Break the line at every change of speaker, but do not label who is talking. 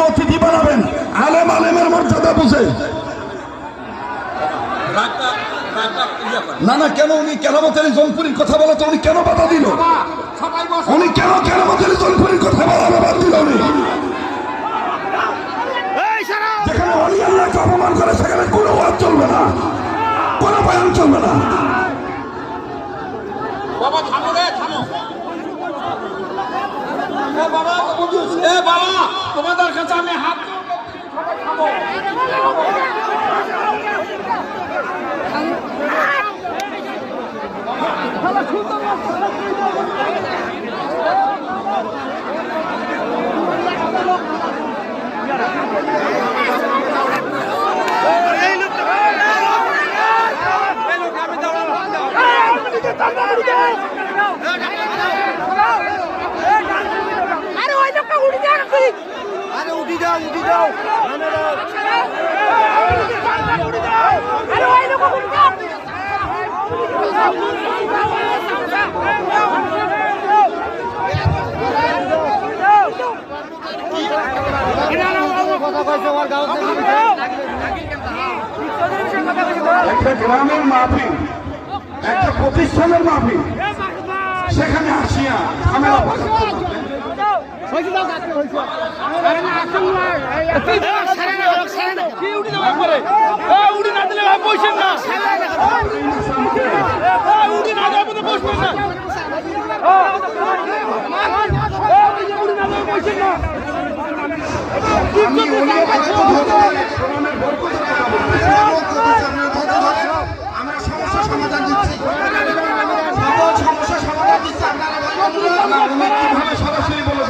অতিথি বানাবেন, আলেম আলেমের মর্যাদা বুঝে। না না, কেন উনি কেরামত আলী জৌনপুরীর কথা বলে তো উনি কেন বাধা দিল? উনি কেন কেরামত আলী জৌনপুরীর কথা বলা বাদ দিল? উনি যেখানে অলি আল্লাহকে অপমান করে সেখানে কোনো ওয়াজ চলবে না, কোনো বয়ান চলবে না।
বাবা থামো রে, থামো। বাবা তোমাদের কাছে আমি হাত উঠি যাও
একটা গ্রামের মাহফিল, একটা প্রতিষ্ঠানের মাহফিল, সেখানে আসিয়া ঝামেলা
আমরা সমস্যা সমাধান দিচ্ছি, সমস্যা সমাধান দিচ্ছি। আপনারা
সরাসরি বলে